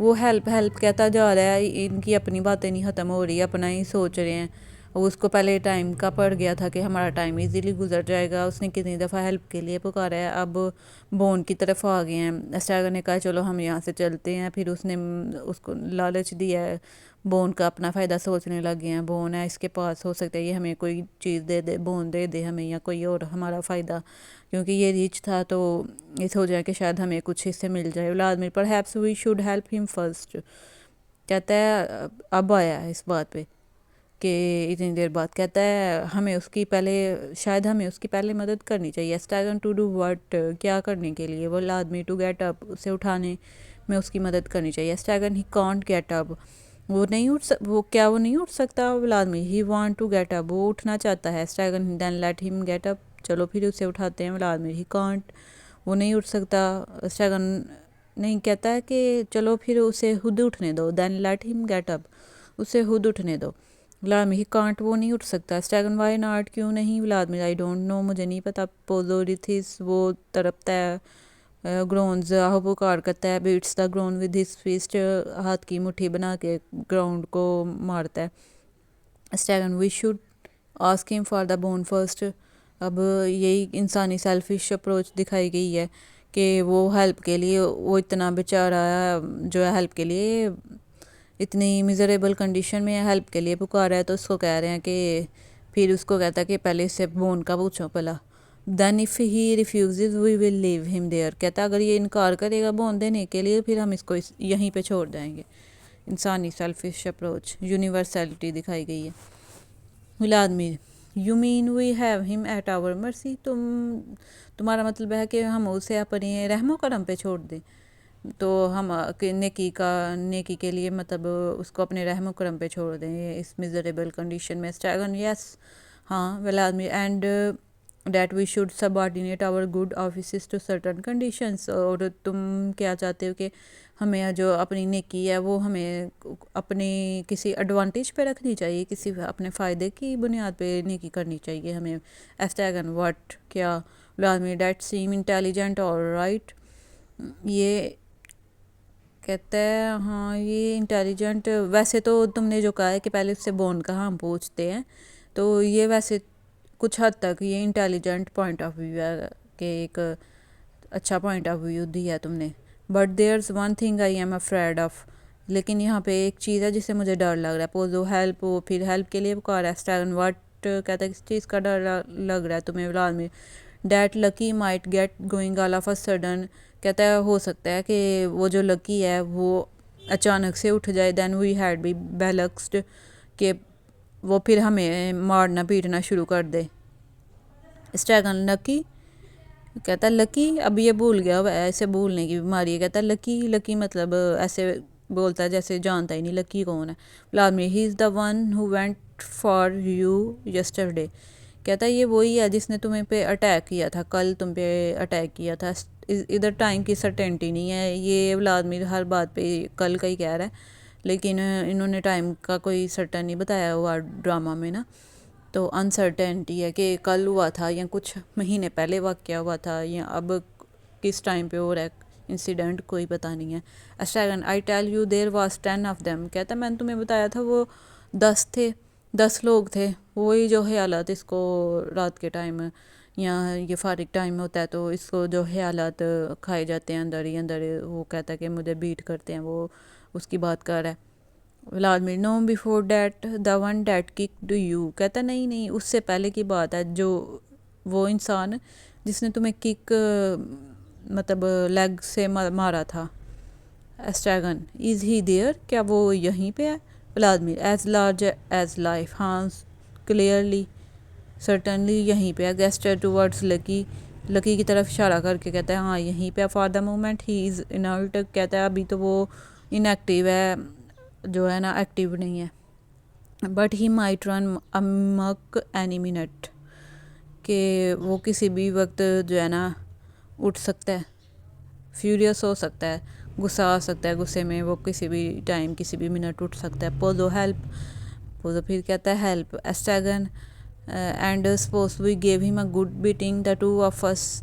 وہ help help کہتا جا رہا ہے، ان کی اپنی باتیں نہیں ختم ہو رہی، اپنا ہی سوچ رہے ہیں. وہ اس کو پہلے ٹائم کا پڑ گیا تھا کہ ہمارا ٹائم ایزیلی گزر جائے گا، اس نے کتنی دفعہ ہیلپ کے لیے پکارا ہے. اب بون کی طرف آ گئے ہیں. اسٹیگن نے کہا چلو ہم یہاں سے چلتے ہیں. پھر اس نے اس کو لالچ دیا ہے، بون کا اپنا فائدہ سوچنے لگ گئے ہیں. بون ہے اس کے پاس، ہو سکتا ہے یہ ہمیں کوئی چیز دے دے، بون دے دے ہمیں، یا کوئی اور ہمارا فائدہ، کیونکہ یہ ریچ تھا تو یہ سوچ جائے کہ شاید ہمیں کچھ اس سے مل جائے. ولادمیر پر ہیپس وی شوڈ ہیلپ ہم فرسٹ. کہتا ہے اب آیا ہے اس بات پہ کہ اتنی دیر بعد کہتا ہے ہمیں اس کی پہلے، شاید ہمیں اس کی پہلے مدد کرنی چاہیے. اسٹیگن ٹو ڈو واٹ، کیا کرنے کے لیے؟ وہ آدمی ٹو گیٹ اپ، اسے اٹھانے میں اس کی مدد کرنی چاہیے. اسٹیگن ہی کانٹ گیٹ اپ، وہ نہیں وہ نہیں اٹھ سکتا. ولادمیر ہی وانٹ ٹو گیٹ اپ، وہ اٹھنا چاہتا ہے. اسٹیگن دین لیٹ ہم گیٹ اپ، چلو پھر اسے اٹھاتے ہیں. ولادمیر ہی کانٹ، وہ نہیں اٹھ سکتا. اسٹیگن نہیں کہتا ہے کہ چلو پھر اسے خود اٹھنے دو. دین لیٹ ہم گیٹ اپ، اسے خود اٹھنے دو. ولادمیر ہی کانٹ، وہ نہیں اٹھ سکتا. اسٹیگن وائی ناٹ، کیوں نہیں؟ ولادمیر آئی ڈونٹ نو، مجھے نہیں پتا. پوزوریتھس، وہ تڑپتا ہے. گرونز، آہو پکار کرتا ہے. Beats the ground with his fist, ہاتھ کی مٹھی بنا کے گراؤنڈ کو مارتا ہے. اسٹیگن we should ask him for the bone first. اب یہی انسانی سیلفش اپروچ دکھائی گئی ہے کہ وہ ہیلپ کے لیے، وہ اتنا بیچارہ جو ہے ہیلپ کے لیے اتنی میزریبل کنڈیشن میں ہیلپ کے لیے پکارا ہے، تو اس کو کہہ رہے ہیں کہ پھر اس کو کہتا ہے کہ پہلے اس سے بون کا پوچھو پلا. دین اف ہی ریفیوزز وی ول لیو ہم دیئر. کہتا ہے اگر یہ انکار کرے گا بون دینے کے لیے، پھر ہم اس کو یہیں پہ چھوڑ جائیں گے. انسانی سیلفش اپروچ، یونیورسلٹی دکھائی گئی ہے. ولادمیر یو مین وی ہیو ہم ایٹ آور مرسی، تمہارا مطلب ہے کہ ہم اسے اپنے رحم و کرم پہ چھوڑ دیں، تو ہم نیکی کے لیے مطلب اس کو اپنے رحم و کرم پہ چھوڑ دیں اس میزریبل کنڈیشن میں. اسٹیگن یس، ہاں. Vladimir and that we should subordinate our good offices to certain conditions. اور تم کیا چاہتے ہو کہ ہمیں جو اپنی نیکی ہے وہ ہمیں اپنی کسی ایڈوانٹیج پہ رکھنی چاہیے، کسی اپنے فائدے کی بنیاد پہ نیکی کرنی چاہیے ہمیں. اسٹیگن واٹ، کیا؟ ولادمیر دیٹ سیم انٹیلیجنٹ اور رائٹ. یہ کہتا ہے ہاں یہ انٹیلیجنٹ، ویسے تو تم نے جو کہا ہے کہ پہلے اس سے بون کا ہم پوچھتے ہیں، تو یہ ویسے کچھ حد تک یہ انٹیلیجنٹ پوائنٹ آف ویو ہے، کہ ایک اچھا پوائنٹ آف ویو دیا ہے تم نے. But there's one thing I am afraid of, لیکن یہاں پہ ایک چیز ہے جس سے مجھے ڈر لگ رہا ہے. پوزو ہیلپ، وہ پھر ہیلپ کے لیے پکارا ہے. اسٹیگن واٹ، کہتا ہے کس چیز کا ڈر لگ رہا ہے تمہیں؟ Vladimir that Lucky might get going all of a sudden. کہتا ہے ہو سکتا ہے کہ وہ جو لکی ہے وہ اچانک سے اٹھ جائے. دین وی ہیڈ بی بیلکسڈ، کہ وہ پھر ہمیں مارنا پیٹنا شروع کر دے. اسٹیگن لکی، کہتا ہے لکی، اب یہ بھول گیا، ایسے بھولنے کی بیماری ہے. کہتا ہے لکی، لکی مطلب ایسے بولتا ہے جیسے جانتا ہی نہیں لکی کون ہے. Vladimir he is the one who went for you yesterday. کہتا ہے یہ وہی ہے جس نے تمہیں پہ اٹیک کیا تھا، کل تم پہ اٹیک کیا تھا. ادھر ٹائم کی سرٹینٹی نہیں ہے، یہ ولادمیر ہر بات پہ کل کا ہی کہہ رہا ہے، لیکن انہوں نے ٹائم کا کوئی سرٹن نہیں بتایا ہوا ڈرامہ میں نا. تو انسرٹینٹی ہے کہ کل ہوا تھا یا کچھ مہینے پہلے واقعہ ہوا تھا، یا اب کس ٹائم پہ ہو رہا ہے انسیڈنٹ، کوئی پتہ نہیں ہے. Estragon I tell you there was 10 of them. کہتا ہے میں نے تمہیں بتایا تھا وہ 10 تھے، 10 لوگ تھے. وہی جو خیالات اس کو رات کے ٹائم یا یہ فارغ ٹائم ہوتا ہے تو اس کو جو خیالات کھائے جاتے ہیں اندر ہی اندر، وہ کہتا ہے کہ مجھے بیٹ کرتے ہیں، وہ اس کی بات کر رہا ہے. Vladimir no before that the one that kicked you. کہتا نہیں نہیں، اس سے پہلے کی بات ہے، جو وہ انسان جس نے تمہیں کک مطلب لیگ سے مارا تھا. اسٹیگن از ہی دیئر، کیا وہ یہیں پہ ہے؟ ولادمیر ایز لارج ایز لائف، ہاں کلیئرلی سرٹنلی یہیں پہ ہے. گیسٹر ٹورڈز لکی، لکی کی طرف اشارہ کر کے کہتا ہے ہاں یہیں پہ. For the moment he is inert. کہتا ہے ابھی تو وہ انیکٹیو ہے، جو ہے نا ایکٹیو نہیں ہے. But he might run amok any minute, کہ وہ کسی بھی وقت جو ہے نا اٹھ سکتا ہے، فیوریس ہو سکتا ہے، غصہ آ سکتا ہے، غصے میں وہ کسی بھی ٹائم کسی بھی منٹ اٹھ سکتا ہے. پوزو ہیلپ، پوزو پھر کہتا ہے help. Estragon and suppose we gave him a good beating the two of us.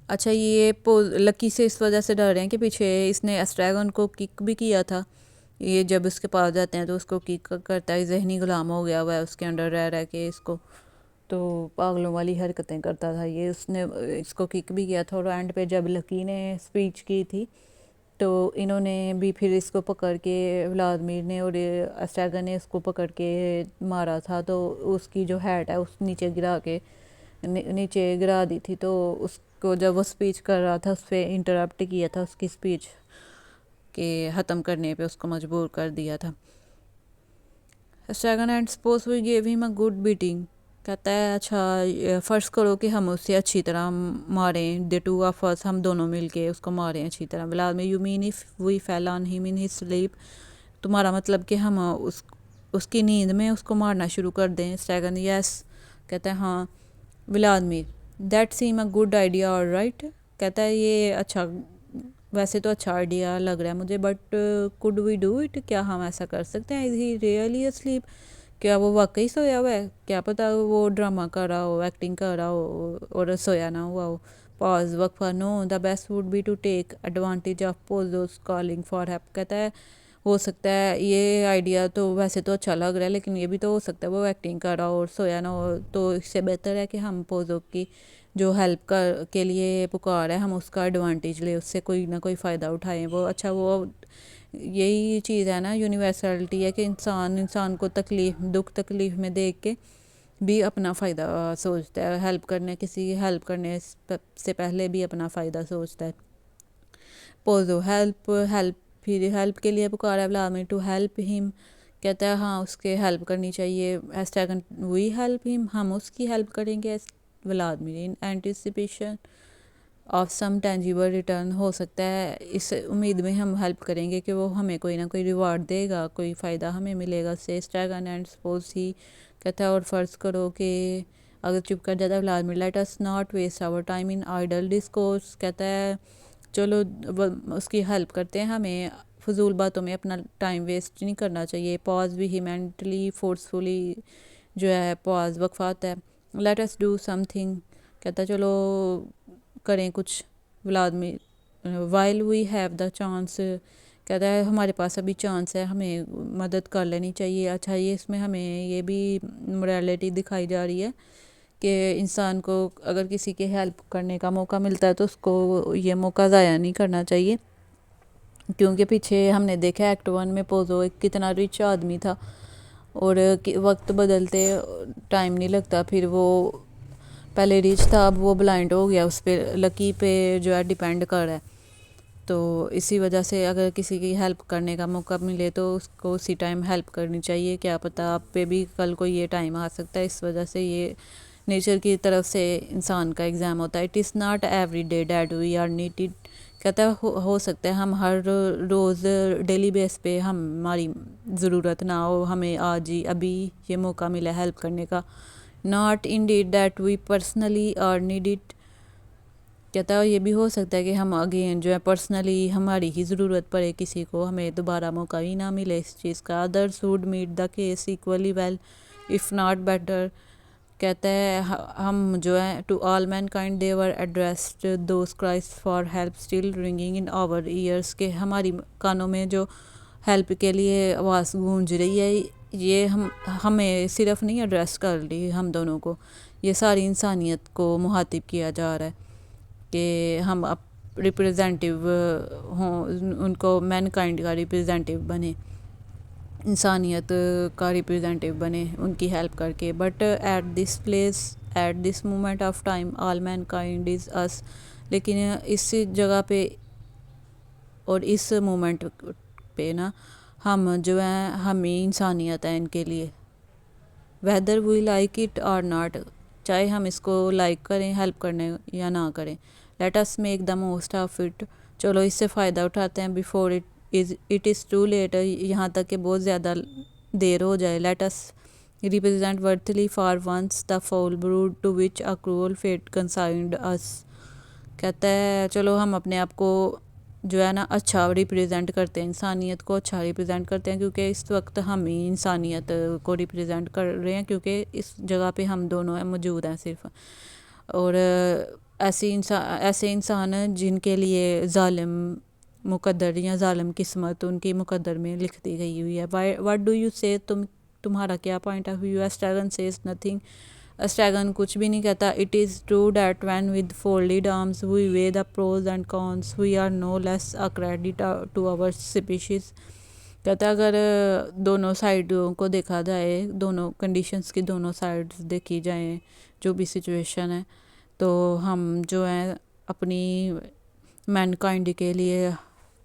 اچھا یہ لکی سے اس وجہ سے ڈر رہے ہیں کہ پیچھے اس نے اسٹریگن کو کک بھی کیا تھا، یہ جب اس کے پاس جاتے ہیں تو اس کو کک کرتا ہے، ذہنی غلام ہو گیا ہوا ہے اس کے انڈر رہ کے، اس کو تو پاگلوں والی حرکتیں کرتا تھا یہ، اس نے اس کو کک بھی کیا تھا، اور اینڈ پہ جب لکی نے اسپیچ کی تھی تو انہوں نے بھی پھر اس کو پکڑ کے، ولادمیر نے اور اسٹریگن نے اس کو پکڑ کے مارا تھا، تو اس کی جو ہیٹ ہے اس نیچے گرا کے نیچے گرا دی تھی، تو اس کو جب وہ اسپیچ کر رہا تھا اس پہ انٹرپٹ کیا تھا اس کی اسپیچ کہ ختم کرنے پہ اس کو مجبور کر دیا تھا۔ اسٹریگن and suppose we gave him a good batting, کہتا ہے اچھا فرض کرو کہ ہم اسے اچھی طرح ماریں، دی ٹو آف اس، ہم دونوں مل کے اس کو ماریں اچھی طرح، ولادمیر یو مین اف وی فیل آن ہم ان ہز سلیپ، تمہارا مطلب کہ ہم اس کی نیند میں اس کو مارنا شروع کر دیں؟ اسٹریگن یس، کہتا ہے ہاں، Vladimir that seem a good idea all right, کہتا ہے یہ اچھا، ویسے تو اچھا آئیڈیا لگ رہا ہے مجھے، but could we do it, کیا ہم ایسا کر سکتے ہیں؟ از ہی ریئلی اسلیپ، کیا وہ واقعی سویا ہوا ہے؟ کیا پتہ وہ ڈرامہ کر رہا ہو، ایکٹنگ کر رہا ہو اور سویا نہ ہوا ہو۔ پاز وقفہ، no the best would be to take advantage of Pozzo's calling for help, کہتا ہے ہو سکتا ہے یہ آئیڈیا تو ویسے تو اچھا لگ رہا ہے، لیکن یہ بھی تو ہو سکتا ہے وہ ایکٹنگ کر رہا ہو اور سویا نہ ہو، تو اس سے بہتر ہے کہ ہم پوزو کی جو ہیلپ کے لیے پکار ہے ہم اس کا ایڈوانٹیج لیں، اس سے کوئی نہ کوئی فائدہ اٹھائیں۔ وہ اچھا، وہ یہی چیز ہے نا، یونیورسلٹی ہے کہ انسان کو دکھ تکلیف میں دیکھ کے بھی اپنا فائدہ سوچتا ہے، کسی کی ہیلپ کرنے سے پہلے بھی اپنا فائدہ سوچتا ہے۔ پوزو پھر ہیلپ کے لیے پکارا ہے ولادمیر، ٹو ہیلپ ہم، کہتا ہے ہاں اس کے ہیلپ کرنی چاہیے، اسٹریگن وی ہیلپ ہم، ہم اس کی ہیلپ کریں گے، Vladimir in anticipation of some tangible return, ہو سکتا ہے اس امید میں ہم ہیلپ کریں گے کہ وہ ہمیں کوئی نہ کوئی ریوارڈ دے گا، کوئی فائدہ ہمیں ملے گا سے، اسٹریگن اینڈ سپوز ہی، کہتا ہے اور فرض کرو کہ اگر چپ کر جاتا ہے Vladimir, let us not waste our time in idle discourse, کہتا ہے چلو اس کی ہیلپ کرتے ہیں، ہمیں فضول باتوں میں اپنا ٹائم ویسٹ نہیں کرنا چاہیے۔ پاز بھی ہی مینٹلی فورسفلی جو ہے پاز وقفات ہے، let us do something, کہتا ہے چلو کریں کچھ، Vladimir while we have the chance, کہتا ہے ہمارے پاس ابھی چانس ہے، ہمیں مدد کر لینی چاہیے۔ اچھا یہ اس میں ہمیں یہ بھی موریلٹی دکھائی جا رہی ہے کہ انسان کو اگر کسی کے ہیلپ کرنے کا موقع ملتا ہے تو اس کو یہ موقع ضائع نہیں کرنا چاہیے، کیونکہ پیچھے ہم نے دیکھا ایکٹ 1 میں پوزو ایک کتنا رچ آدمی تھا، اور وقت بدلتے ٹائم نہیں لگتا، پھر وہ پہلے ریچ تھا اب وہ بلائنڈ ہو گیا، اس پہ لکی پہ جو ہے ڈیپینڈ کر رہا ہے، تو اسی وجہ سے اگر کسی کی ہیلپ کرنے کا موقع ملے تو اس کو اسی ٹائم ہیلپ کرنی چاہیے، کیا پتہ آپ پہ بھی کل کو یہ ٹائم آ سکتا ہے، اس وجہ سے یہ نیچر کی طرف سے انسان کا ایگزام ہوتا ہے۔ It is not every day that we are needed, کہتا ہے ہو سکتا ہے ہم ہر روز ڈیلی بیس پہ ہماری ضرورت نہ ہو، ہمیں آج ہی ابھی یہ موقع ملا ہیلپ کرنے کا، not indeed that we personally are needed, کہتا ہے یہ بھی ہو سکتا ہے کہ ہم اگین جو ہے پرسنلی ہماری ہی ضرورت پڑے کسی کو، ہمیں دوبارہ موقع ہی نہ ملے اس چیز کا، others would meet the case equally well if not better, کہتا ہے ہم جو ہے to all mankind they were addressed those cries for help still ringing in our ears, کہ ہماری کانوں میں جو ہیلپ کے لیے آواز گونج رہی ہے یہ ہمیں صرف نہیں ایڈریس کر لی ہم دونوں کو، یہ ساری انسانیت کو مخاطب کیا جا رہا ہے کہ ہم اب ریپرزینٹیو ہوں، ان کو مین کائنڈ کا ریپرزینٹیو بنے، انسانیت کا ریپرزینٹیو بنے ان کی ہیلپ کر کے، but at this place at this moment of time all mankind is us, لیکن اس جگہ پہ اور اس مومنٹ پہ نا ہم جو ہیں ہمیں انسانیت ہے ان کے لیے، ویدر وی لائک اٹ اور ناٹ، چاہے ہم اس کو لائک کریں ہیلپ کرنے یا نہ کریں، let us make the most of it, چلو اس سے فائدہ اٹھاتے ہیں، before it is too late, یہاں تک کہ بہت زیادہ دیر ہو جائے، let us represent worthily for once the foul brood to which a cruel fate consigned us, کہتا ہے چلو ہم اپنے آپ کو جو ہے نا اچھا ریپرزینٹ کرتے ہیں، انسانیت کو اچھا ریپرزینٹ کرتے ہیں، کیونکہ اس وقت ہم ہی انسانیت کو ریپرزینٹ کر رہے ہیں، کیونکہ اس جگہ پہ ہم دونوں موجود ہیں صرف، اور ایسے انسان جن کے لیے ظالم مقدر یا ظالم قسمت ان کی مقدر میں لکھ دی گئی ہوئی ہے. واٹ ڈو یو سے تمہارا کیا پوائنٹ آف ویو ہے؟ اسٹریگن سیز نتھنگ. اسٹریگن کچھ بھی نہیں کہتا. It is true that when with folded arms we weigh the pros and cons we are no less a credit to our species. کہتا ہے اگر دونوں سائڈوں کو دیکھا جائے، دونوں کنڈیشنز کی دونوں سائڈز دیکھی جائیں، جو بھی سچویشن ہے، تو ہم جو ہیں اپنی مین کائنڈ کے لیے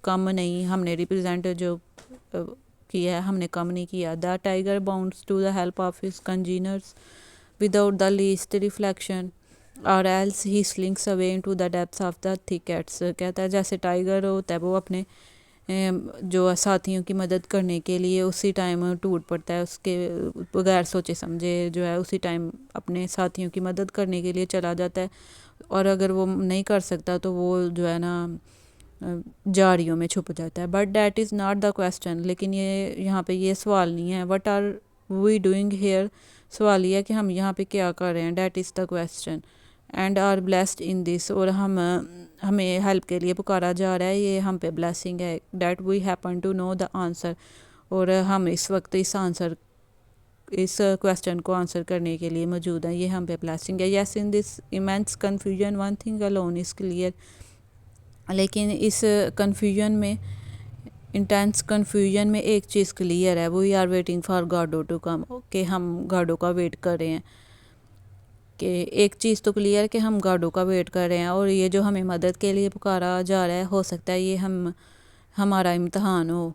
کم نہیں، ہم نے ریپرزینٹ جو کیا ہے ہم نے کم نہیں کیا. The tiger bounds to the help of his congeners without the least reflection or else he slinks away into the depths of the thickets. کہتا ہے جیسے ٹائگر ہوتا ہے وہ اپنے جو ساتھیوں کی مدد کرنے کے لیے اسی ٹائم ٹوٹ پڑتا ہے، اس کے بغیر سوچے سمجھے جو ہے اسی ٹائم اپنے ساتھیوں کی مدد کرنے کے لیے چلا جاتا ہے، اور اگر وہ نہیں کر سکتا تو وہ جو ہے نا جاڑیوں میں چھپ جاتا ہے. But that is not the question. لیکن یہاں پہ یہ سوال نہیں ہے. What are we doing here. سوال یہ ہے کہ ہم یہاں پہ کیا کر رہے ہیں. That is the question. And are blessed in this. اور ہمیں ہیلپ کے لیے پکارا جا رہا ہے، یہ ہم پہ بلیسنگ ہے. That we happen to know the answer. اور ہم اس وقت اس کویسچن کو آنسر کرنے کے لیے موجود ہیں، یہ ہم پہ بلیسنگ ہے. Yes in this immense confusion one thing alone is clear. لیکن اس کنفیوژن میں، انٹینس کنفیوژن میں ایک چیز کلیئر ہے. We are waiting for Godot to come. کہ ہم گاڈو کا ویٹ کر رہے ہیں. کہ ایک چیز تو کلیئر ہے کہ ہم گاڈو کا ویٹ کر رہے ہیں، اور یہ جو ہمیں مدد کے لیے پکارا جا رہا ہے، ہو سکتا ہے یہ ہمارا امتحان ہو.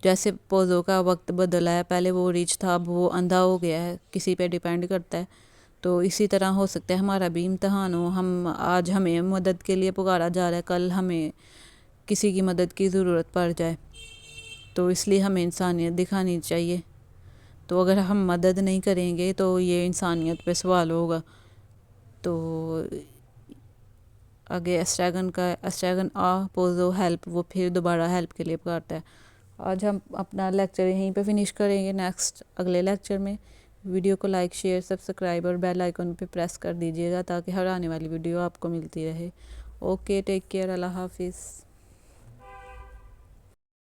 جیسے پوزو کا وقت بدلا ہے، پہلے وہ ریچ تھا، اب وہ اندھا ہو گیا ہے، کسی پہ ڈیپینڈ کرتا ہے. تو اسی طرح ہو سکتا ہے ہمارا بھی امتحان ہو. آج ہمیں مدد کے لیے پکارا جا رہا ہے، کل ہمیں کسی کی مدد کی ضرورت پڑ جائے. تو اس لیے ہمیں انسانیت دکھانی چاہیے. تو اگر ہم مدد نہیں کریں گے تو یہ انسانیت پہ سوال ہوگا. تو آگے اسٹریگن پوزو ہیلپ، وہ پھر دوبارہ ہیلپ کے لیے پکارتا ہے. آج ہم اپنا لیکچر یہیں پہ فنش کریں گے. اگلے لیکچر میں ویڈیو کو لائک، شیئر، سبسکرائب اور بیل آئیکن پہ پریس کر دیجیے گا تاکہ ہر آنے والی ویڈیو آپ کو ملتی رہے. اوکے، ٹیک کیئر، اللہ حافظ.